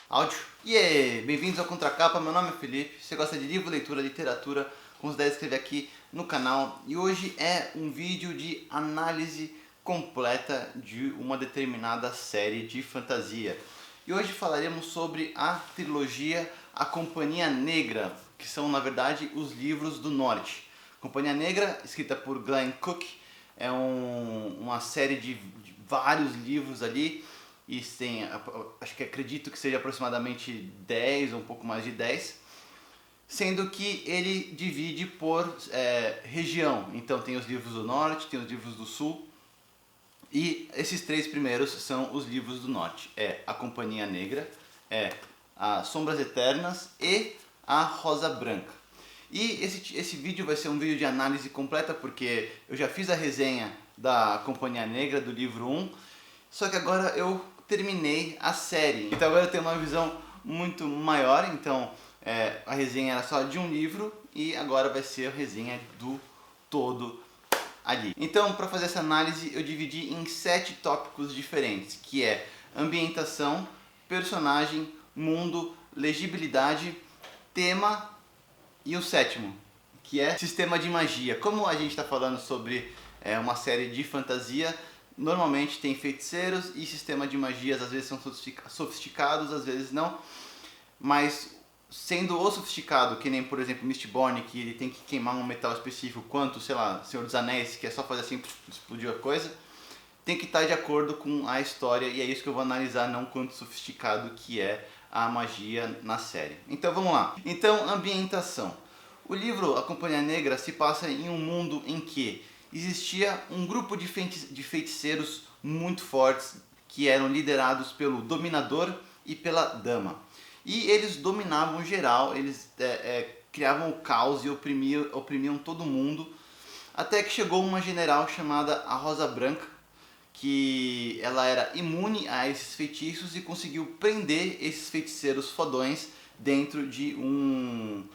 Áudio. E aí, bem-vindos ao Contracapa, meu nome é Felipe, você gosta de livro, leitura, literatura, considere se inscrever aqui no canal. E hoje é um vídeo de análise completa de uma determinada série de fantasia. E hoje falaremos sobre a trilogia A Companhia Negra, que são na verdade os livros do Norte. Companhia Negra, escrita por Glenn Cook, é uma série de vários livros ali. E tem, acredito que seja aproximadamente 10 ou um pouco mais de 10, sendo que ele divide por região. Então tem os livros do Norte, tem os livros do Sul, e esses três primeiros são os livros do Norte. É A Companhia Negra, é As Sombras Eternas e A Rosa Branca. E esse vídeo vai ser um vídeo de análise completa, porque eu já fiz a resenha da Companhia Negra, do livro 1, só que agora eu terminei a série. Então agora eu tenho uma visão muito maior. Então a resenha era só de um livro e agora vai ser a resenha do todo ali. Então, para fazer essa análise, eu dividi em 7 tópicos diferentes, que é ambientação, personagem, mundo, legibilidade, tema e o sétimo, que é sistema de magia. Como a gente está falando sobre uma série de fantasia, normalmente tem feiticeiros e sistema de magias, às vezes são sofisticados, às vezes não. Mas sendo o sofisticado, que nem por exemplo Mistborn, que ele tem que queimar um metal específico, quanto, sei lá, Senhor dos Anéis, que é só fazer assim, explodiu a coisa, tem que estar de acordo com a história, e é isso que eu vou analisar, não quanto sofisticado que é a magia na série. Então vamos lá. Então, ambientação. O livro A Companhia Negra se passa em um mundo em que existia um grupo de feiticeiros muito fortes que eram liderados pelo Dominador e pela Dama. E eles dominavam geral, eles criavam o caos e oprimiam todo mundo, até que chegou uma general chamada a Rosa Branca, que ela era imune a esses feitiços e conseguiu prender esses feiticeiros fodões dentro de um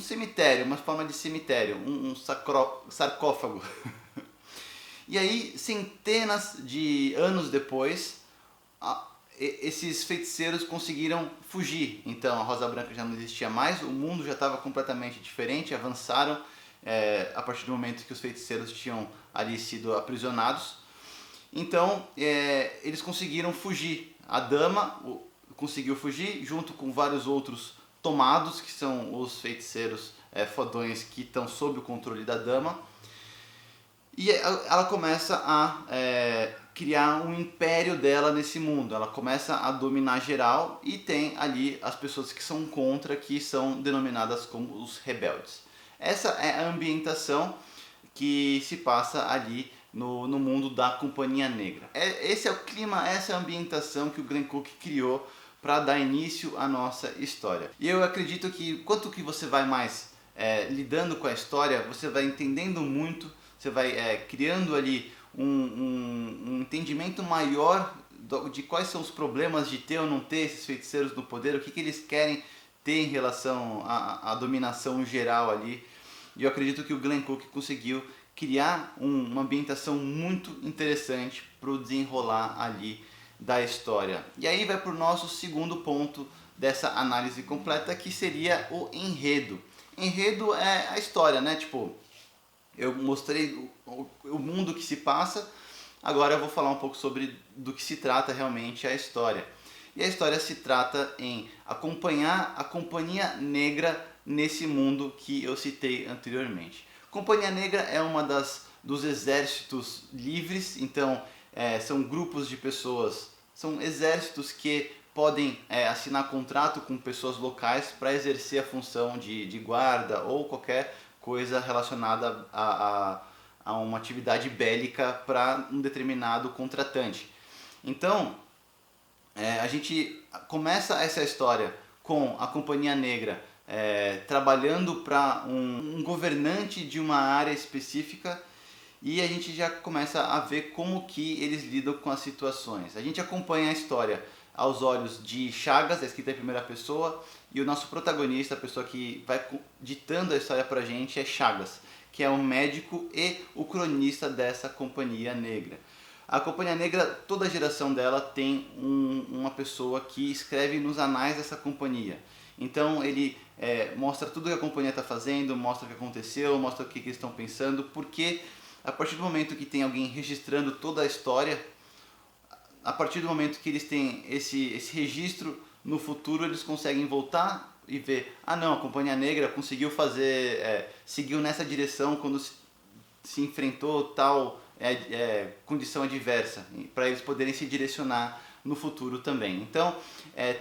cemitério, uma forma de cemitério, um sarcófago. E aí, centenas de anos depois, esses feiticeiros conseguiram fugir. Então a Rosa Branca já não existia mais, o mundo já estava completamente diferente, avançaram a partir do momento que os feiticeiros tinham ali sido aprisionados. Então eles conseguiram fugir. A Dama conseguiu fugir junto com vários outros tomados, que são os feiticeiros fodões que estão sob o controle da Dama. E ela começa a criar um império dela nesse mundo. Ela começa a dominar geral e tem ali as pessoas que são contra, que são denominadas como os rebeldes. Essa é a ambientação que se passa ali no mundo da Companhia Negra. Esse é o clima, essa é a ambientação que o Glenn Cook criou para dar início à nossa história. E eu acredito que quanto que você vai mais lidando com a história, você vai entendendo muito, você vai criando ali um entendimento maior de quais são os problemas de ter ou não ter esses feiticeiros no poder, o que eles querem ter em relação à dominação geral ali. E eu acredito que o Glenn Cook conseguiu criar uma ambientação muito interessante para o desenrolar ali da história. E aí vai para o nosso segundo ponto dessa análise completa, que seria o enredo. Enredo é a história, né? Tipo, eu mostrei o mundo que se passa, agora eu vou falar um pouco sobre do que se trata realmente a história. E a história se trata em acompanhar a Companhia Negra nesse mundo que eu citei anteriormente. Companhia Negra é uma dos exércitos livres, então são grupos de pessoas, são exércitos que podem assinar contrato com pessoas locais para exercer a função de guarda ou qualquer coisa relacionada a uma atividade bélica para um determinado contratante. Então, a gente começa essa história com a Companhia Negra trabalhando para um governante de uma área específica, e a gente já começa a ver como que eles lidam com as situações. A gente acompanha a história aos olhos de Chagas, escrita em primeira pessoa, e o nosso protagonista, a pessoa que vai ditando a história pra gente, é Chagas, que é o médico e o cronista dessa Companhia Negra. A Companhia Negra, toda a geração dela tem uma pessoa que escreve nos anais dessa companhia. Então ele mostra tudo que a companhia está fazendo, mostra o que aconteceu, mostra o que eles estão pensando, porque a partir do momento que tem alguém registrando toda a história, a partir do momento que eles têm esse registro, no futuro eles conseguem voltar e ver, ah não, a Companhia Negra conseguiu fazer, seguiu nessa direção quando se enfrentou tal condição adversa, para eles poderem se direcionar no futuro também. Então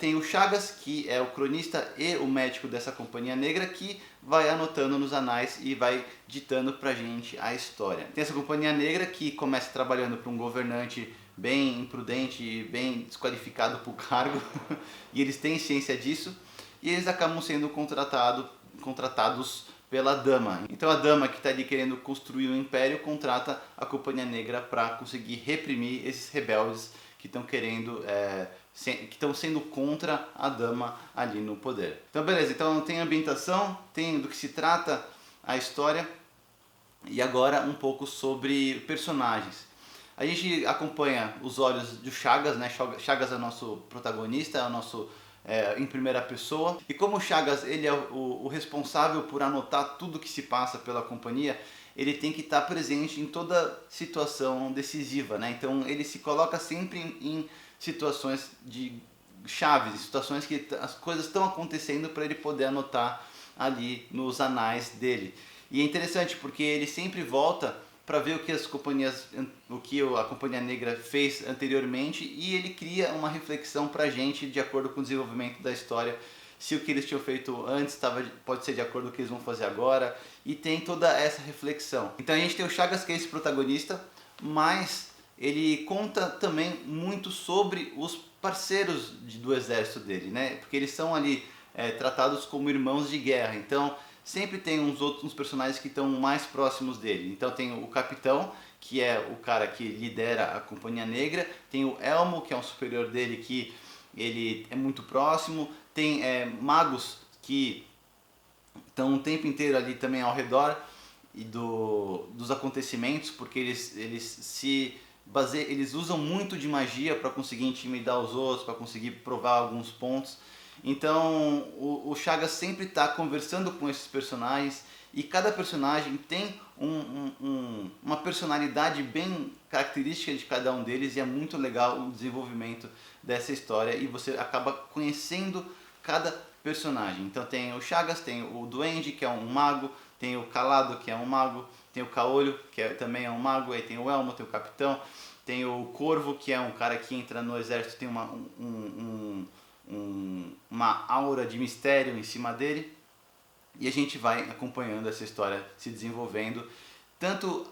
tem o Chagas, que é o cronista e o médico dessa Companhia Negra, que vai anotando nos anais e vai ditando pra gente a história. Tem essa Companhia Negra que começa trabalhando para um governante bem imprudente e bem desqualificado para o cargo e eles têm ciência disso e eles acabam sendo contratados pela Dama. Então a Dama, que está ali querendo construir um império, contrata a Companhia Negra para conseguir reprimir esses rebeldes que estão querendo, que estão sendo contra a Dama ali no poder. Então beleza, então tem a ambientação, tem do que se trata a história e agora um pouco sobre personagens. A gente acompanha os olhos do Chagas, né? Chagas é o nosso protagonista, é o nosso em primeira pessoa. E como o Chagas ele é o responsável por anotar tudo que se passa pela companhia, ele tem que estar presente em toda situação decisiva, né? Então ele se coloca sempre em situações de chaves, situações que as coisas estão acontecendo para ele poder anotar ali nos anais dele. E é interessante porque ele sempre volta para ver o que a Companhia Negra fez anteriormente e ele cria uma reflexão para a gente de acordo com o desenvolvimento da história, se o que eles tinham feito antes pode ser de acordo com o que eles vão fazer agora, e tem toda essa reflexão. Então a gente tem o Chagas, que é esse protagonista, mas ele conta também muito sobre os parceiros do exército dele, né? Porque eles são ali tratados como irmãos de guerra, então sempre tem uns personagens que estão mais próximos dele. Então tem o capitão, que é o cara que lidera a Companhia Negra, tem o Elmo, que é um superior dele, que ele é muito próximo, tem magos que estão o tempo inteiro ali também ao redor e dos acontecimentos, porque eles usam muito de magia para conseguir intimidar os outros, para conseguir provar alguns pontos. Então o Chagas sempre está conversando com esses personagens e cada personagem tem uma personalidade bem característica de cada um deles e é muito legal o desenvolvimento dessa história e você acaba conhecendo cada personagem. Então tem o Chagas, tem o Duende, que é um mago, tem o Calado, que é um mago, tem o Caolho, que também é um mago, aí tem o Elmo, tem o Capitão, tem o Corvo, que é um cara que entra no exército, tem uma aura de mistério em cima dele, e a gente vai acompanhando essa história se desenvolvendo, tanto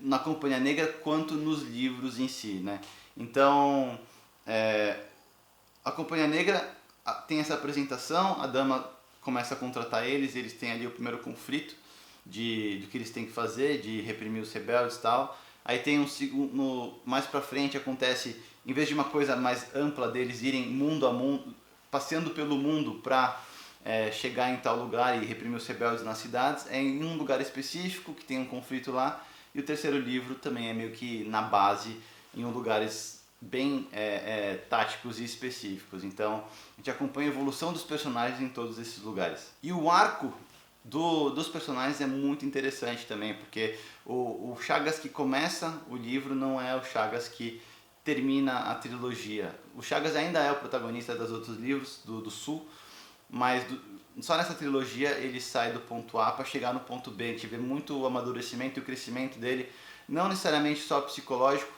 na Companhia Negra quanto nos livros em si, né? Então a Companhia Negra tem essa apresentação, a Dama começa a contratar eles têm ali o primeiro conflito do que eles têm que fazer, de reprimir os rebeldes e tal. Aí tem mais pra frente acontece, em vez de uma coisa mais ampla deles irem mundo a mundo, passeando pelo mundo para chegar em tal lugar e reprimir os rebeldes nas cidades, é em um lugar específico que tem um conflito lá. E o terceiro livro também é meio que na base, em lugares bem táticos e específicos. Então a gente acompanha a evolução dos personagens em todos esses lugares. E o arco dos personagens é muito interessante também, porque o Chagas que começa o livro não é o Chagas que termina a trilogia. O Chagas ainda é o protagonista dos outros livros do Sul, mas só nessa trilogia ele sai do ponto A para chegar no ponto B. A gente vê muito o amadurecimento e o crescimento dele, não necessariamente só psicológico,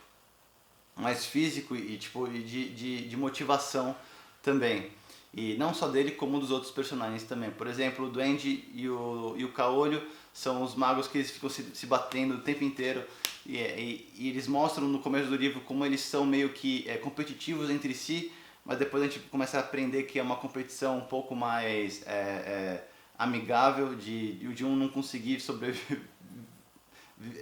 mas físico e de motivação também. E não só dele, como dos outros personagens também. Por exemplo, o Duende e o Caolho são os magos que eles ficam se batendo o tempo inteiro. E eles mostram no começo do livro como eles são meio que competitivos entre si, mas depois a gente começa a aprender que é uma competição um pouco mais amigável, de um não conseguir sobreviver,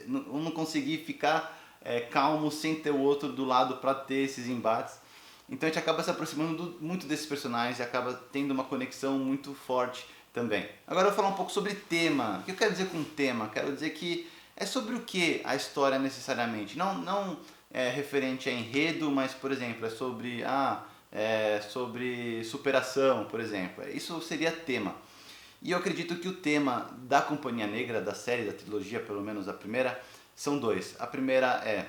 um não conseguir ficar calmo sem ter o outro do lado para ter esses embates. Então a gente acaba se aproximando muito desses personagens e acaba tendo uma conexão muito forte também. Agora eu vou falar um pouco sobre tema. O que eu quero dizer com tema? Quero dizer que é sobre o que a história necessariamente. Não referente a enredo, mas, por exemplo, é sobre superação, por exemplo. Isso seria tema. E eu acredito que o tema da Companhia Negra, da série, da trilogia, pelo menos a primeira, são dois. A primeira é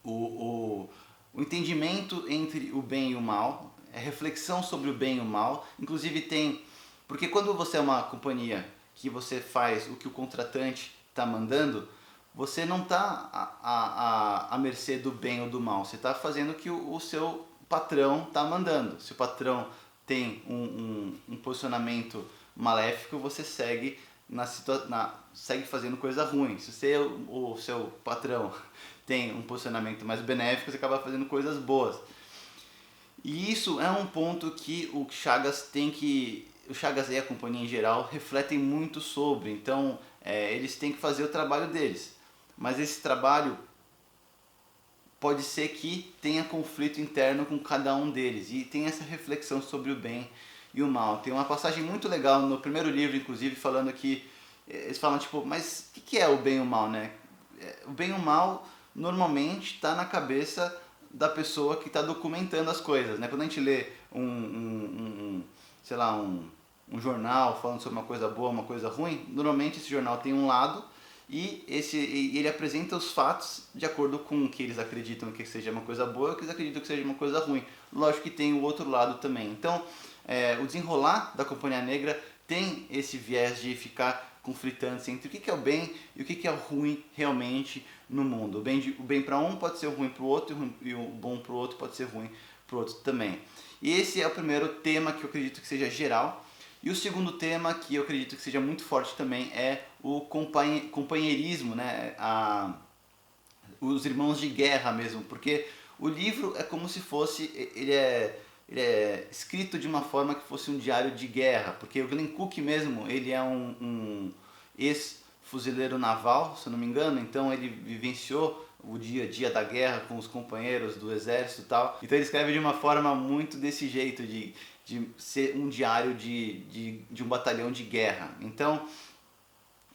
o entendimento entre o bem e o mal, a reflexão sobre o bem e o mal. Inclusive tem... Porque quando você é uma companhia que você faz o que o contratante está mandando, você não está à mercê do bem ou do mal. Você está fazendo o que o seu patrão está mandando. Se o patrão tem um posicionamento maléfico, você segue segue fazendo coisa ruim. Se você, o seu patrão tem um posicionamento mais benéfico, você acaba fazendo coisas boas. E isso é um ponto que o Chagas e a companhia em geral refletem muito sobre. Então eles têm que fazer o trabalho deles. Mas esse trabalho pode ser que tenha conflito interno com cada um deles. E tem essa reflexão sobre o bem e o mal. Tem uma passagem muito legal no primeiro livro, inclusive, falando que... Eles falam tipo, mas o que é o bem e o mal, né? O bem e o mal normalmente está na cabeça da pessoa que está documentando as coisas, né? Quando a gente lê sei lá, um jornal falando sobre uma coisa boa, uma coisa ruim, normalmente esse jornal tem um lado e ele apresenta os fatos de acordo com o que eles acreditam que seja uma coisa boa e o que eles acreditam que seja uma coisa ruim. Lógico que tem o outro lado também. Então, o desenrolar da Companhia Negra tem esse viés de ficar conflitando entre o que é o bem e o que é o ruim realmente no mundo. O bem para um pode ser ruim para o outro e o bom para o outro pode ser ruim para o outro também. E esse é o primeiro tema que eu acredito que seja geral. E o segundo tema que eu acredito que seja muito forte também é o companheirismo, né? Os irmãos de guerra mesmo, porque o livro é como se fosse, ele é escrito de uma forma que fosse um diário de guerra, porque o Glenn Cook mesmo, ele é um ex-fuzileiro naval, se eu não me engano, então ele vivenciou o dia a dia da guerra com os companheiros do exército e tal. Então ele escreve de uma forma muito desse jeito, de ser um diário de um batalhão de guerra. Então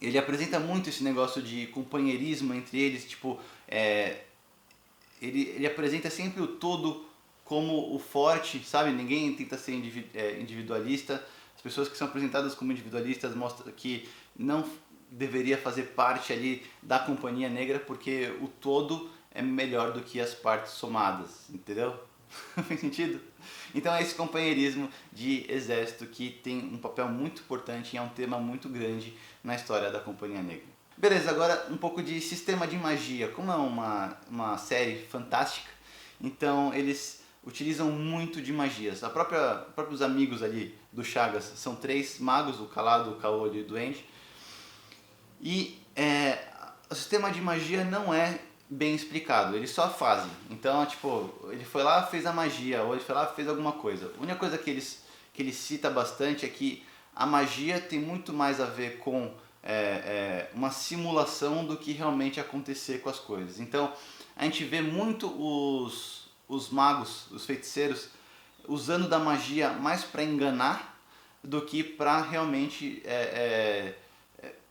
ele apresenta muito esse negócio de companheirismo entre eles, tipo, ele apresenta sempre o todo como o forte, sabe? Ninguém tenta ser individualista. As pessoas que são apresentadas como individualistas mostram que não deveria fazer parte ali da Companhia Negra, porque o todo é melhor do que as partes somadas, entendeu? Faz sentido? Então é esse companheirismo de exército que tem um papel muito importante e é um tema muito grande na história da Companhia Negra. Beleza, agora um pouco de sistema de magia. Como é uma série fantástica, então eles utilizam muito de magias. Próprios amigos ali do Chagas são 3 magos, o Calado, o Caolho e o Duende. E o sistema de magia não é bem explicado, eles só fazem. Então, tipo, ele foi lá, fez a magia, ou ele foi lá, fez alguma coisa. A única coisa que ele cita bastante é que a magia tem muito mais a ver com uma simulação do que realmente acontecer com as coisas. Então, a gente vê muito os magos, os feiticeiros, usando da magia mais para enganar do que para realmente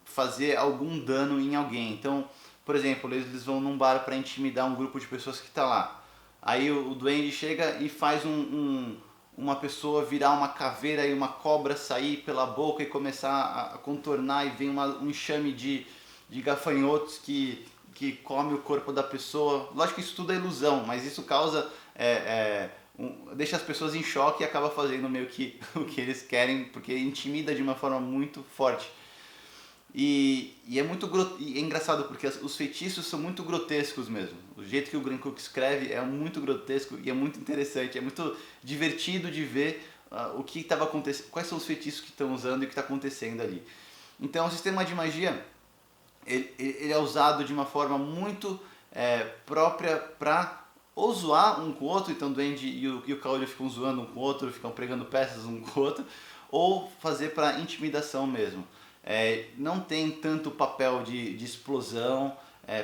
fazer algum dano em alguém. Então, por exemplo, eles vão num bar para intimidar um grupo de pessoas que está lá. Aí o duende chega e faz uma pessoa virar uma caveira e uma cobra sair pela boca e começar a contornar, e vem um enxame de gafanhotos que come o corpo da pessoa. Lógico que isso tudo é ilusão, mas isso causa... deixa as pessoas em choque e acaba fazendo meio que o que eles querem, porque intimida de uma forma muito forte. E é engraçado porque os feitiços são muito grotescos mesmo. O jeito que o Glenn Cook escreve é muito grotesco e é muito interessante, é muito divertido de ver o que estava acontecendo, quais são os feitiços que estão usando e o que está acontecendo ali. Então o sistema de magia ele é usado de uma forma muito própria para ou zoar um com o outro, então o Duende e o Caolho ficam zoando um com o outro, ficam pregando peças um com o outro, ou fazer para intimidação mesmo. Não tem tanto papel de explosão,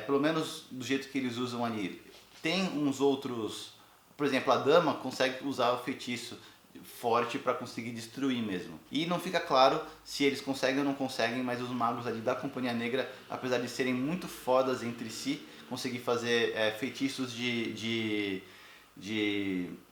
pelo menos do jeito que eles usam ali. Tem uns outros, por exemplo, a dama consegue usar o feitiço forte para conseguir destruir mesmo. E não fica claro se eles conseguem ou não conseguem, mas os magos ali da Companhia Negra, apesar de serem muito fodas entre si, conseguir fazer feitiços de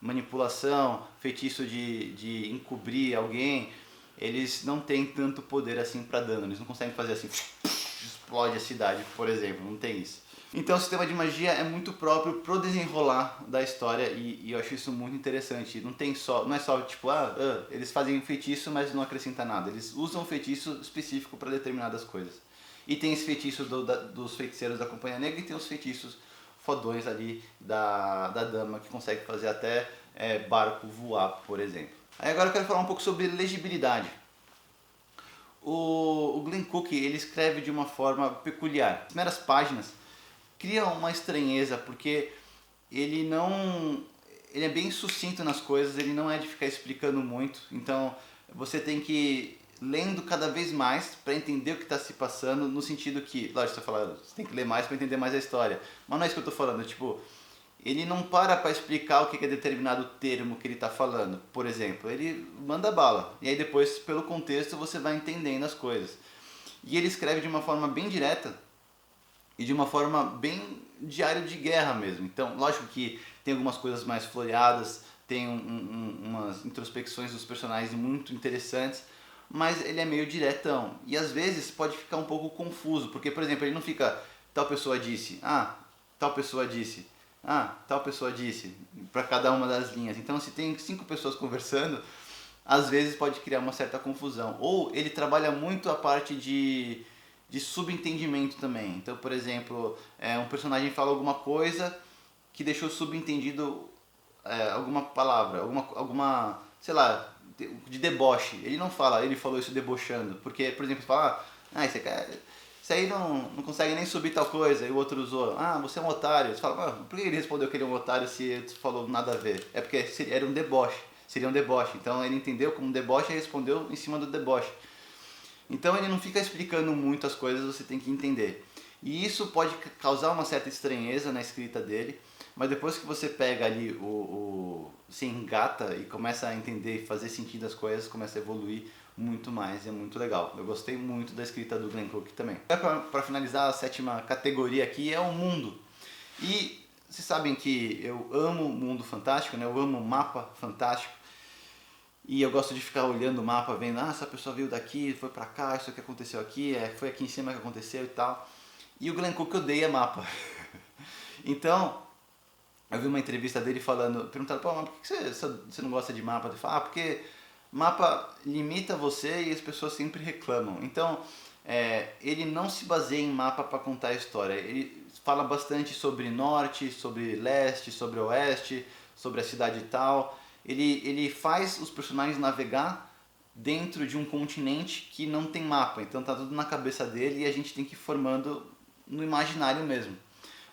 manipulação, feitiço de encobrir alguém, eles não têm tanto poder assim para dano, eles não conseguem fazer assim, explode a cidade, por exemplo, não tem isso. Então o sistema de magia é muito próprio pro desenrolar da história e eu acho isso muito interessante. Não é só tipo, eles fazem um feitiço, mas não acrescenta nada. Eles usam um feitiço específico para determinadas coisas. E tem esse feitiço dos feiticeiros da Companhia Negra e tem os feitiços fodões ali da dama que consegue fazer até barco voar, por exemplo. Aí agora eu quero falar um pouco sobre legibilidade. O Glenn Cook, ele escreve de uma forma peculiar. As primeiras páginas criam uma estranheza, porque ele é bem sucinto nas coisas, ele não é de ficar explicando muito, então você tem que ir lendo cada vez mais para entender o que está se passando, no sentido que, lógico, você tem que ler mais para entender mais a história, mas não é isso que eu estou falando, tipo, ele não para explicar o que é determinado termo que ele está falando, por exemplo, ele manda bala, e aí depois, pelo contexto, você vai entendendo as coisas. E ele escreve de uma forma bem direta, e de uma forma bem diário de guerra mesmo. Então, lógico que tem algumas coisas mais floreadas, tem umas introspecções dos personagens muito interessantes, mas ele é meio diretão. E às vezes pode ficar um pouco confuso, porque, por exemplo, ele não fica tal pessoa disse, tal pessoa disse, tal pessoa disse, para cada uma das linhas. Então, se tem 5 pessoas conversando, às vezes pode criar uma certa confusão. Ou ele trabalha muito a parte de subentendimento também. Então, por exemplo, um personagem fala alguma coisa que deixou subentendido alguma palavra, alguma, sei lá, de deboche. Ele não fala, ele falou isso debochando, porque, por exemplo, fala, isso aí não consegue nem subir tal coisa, e o outro usou, você é um otário. Você fala, por que ele respondeu que ele é um otário se ele falou nada a ver? É porque era um deboche, seria um deboche. Então ele entendeu como um deboche e respondeu em cima do deboche. Então ele não fica explicando muito as coisas, você tem que entender. E isso pode causar uma certa estranheza na escrita dele, mas depois que você pega ali, se engata e começa a entender e fazer sentido as coisas, começa a evoluir muito mais e é muito legal. Eu gostei muito da escrita do Glenn Cook também. Para finalizar, a 7ª categoria aqui é o mundo. E vocês sabem que eu amo mundo fantástico, né? Eu amo mapa fantástico. E eu gosto de ficar olhando o mapa, vendo, essa pessoa veio daqui, foi pra cá, isso que aconteceu aqui, foi aqui em cima que aconteceu e tal. E o Glenn Cook odeia mapa. Então, eu vi uma entrevista dele perguntando, mas por que você não gosta de mapa? Ele fala, porque mapa limita você e as pessoas sempre reclamam. Então, ele não se baseia em mapa para contar a história. Ele fala bastante sobre norte, sobre leste, sobre oeste, sobre a cidade e tal. Ele faz os personagens navegar dentro de um continente que não tem mapa, então tá tudo na cabeça dele e a gente tem que ir formando no imaginário mesmo.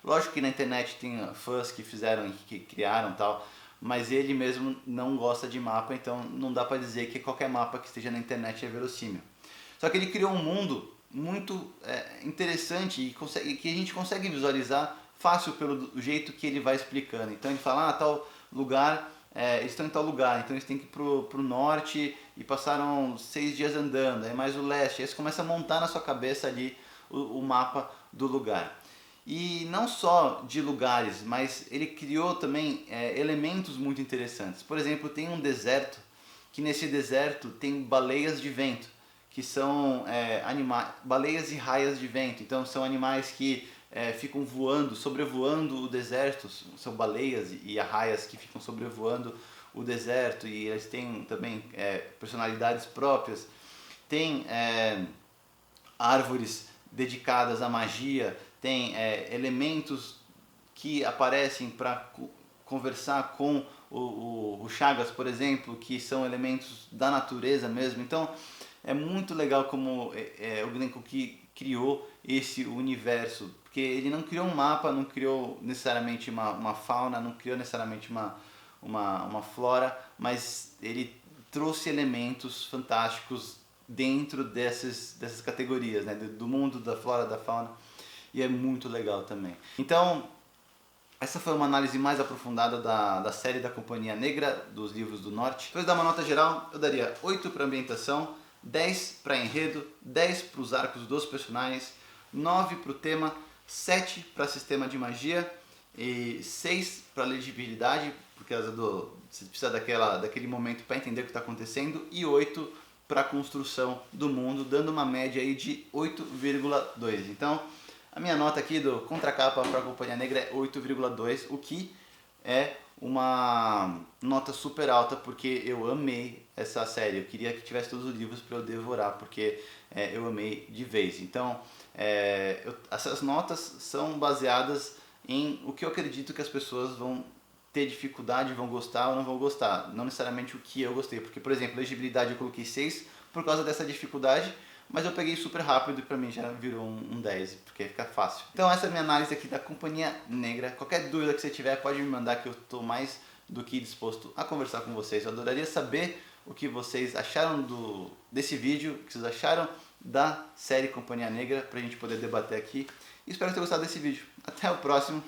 Lógico que na internet tem fãs que fizeram, que criaram tal, mas ele mesmo não gosta de mapa, então não dá pra dizer que qualquer mapa que esteja na internet é verossímil. Só que ele criou um mundo muito interessante e que a gente consegue visualizar fácil pelo jeito que ele vai explicando. Então ele fala, tal lugar... eles estão em tal lugar, então eles têm que ir pro norte e passaram 6 dias andando, aí mais o leste, aí você começa a montar na sua cabeça ali o mapa do lugar. E não só de lugares, mas ele criou também elementos muito interessantes. Por exemplo, tem um deserto, que nesse deserto tem baleias de vento, que são baleias e raias de vento, então são animais que ficam voando, sobrevoando o deserto, são baleias e arraias que ficam sobrevoando o deserto e eles têm também personalidades próprias. Tem árvores dedicadas à magia, tem elementos que aparecem para conversar com o Chagas, por exemplo, que são elementos da natureza mesmo. Então é muito legal como o Glenn Cook criou esse universo, porque ele não criou um mapa, não criou necessariamente uma fauna, não criou necessariamente uma flora, mas ele trouxe elementos fantásticos dentro dessas categorias, né? Do mundo, da flora, da fauna, e é muito legal também. Então, essa foi uma análise mais aprofundada da série da Companhia Negra, dos livros do Norte. Depois de dar uma nota geral, eu daria 8 para ambientação, 10 para enredo, 10 para os arcos dos personagens, 9 para o tema, 7 para sistema de magia, e 6 para legibilidade, por causa você precisa daquele momento para entender o que está acontecendo, e 8 para construção do mundo, dando uma média aí de 8,2. Então, a minha nota aqui do contracapa para a Companhia Negra é 8,2, o que é uma nota super alta, porque eu amei essa série. Eu queria que tivesse todos os livros para eu devorar, porque eu amei de vez. Então, essas notas são baseadas em o que eu acredito que as pessoas vão ter dificuldade, vão gostar ou não vão gostar. Não necessariamente o que eu gostei, porque, por exemplo, legibilidade eu coloquei 6 por causa dessa dificuldade, mas eu peguei super rápido e pra mim já virou um 10, porque fica fácil. Então essa é a minha análise aqui da Companhia Negra. Qualquer dúvida que você tiver, pode me mandar, que eu estou mais do que disposto a conversar com vocês. Eu adoraria saber o que vocês acharam desse vídeo, o que vocês acharam da série Companhia Negra, pra gente poder debater aqui. E espero ter gostado desse vídeo. Até o próximo.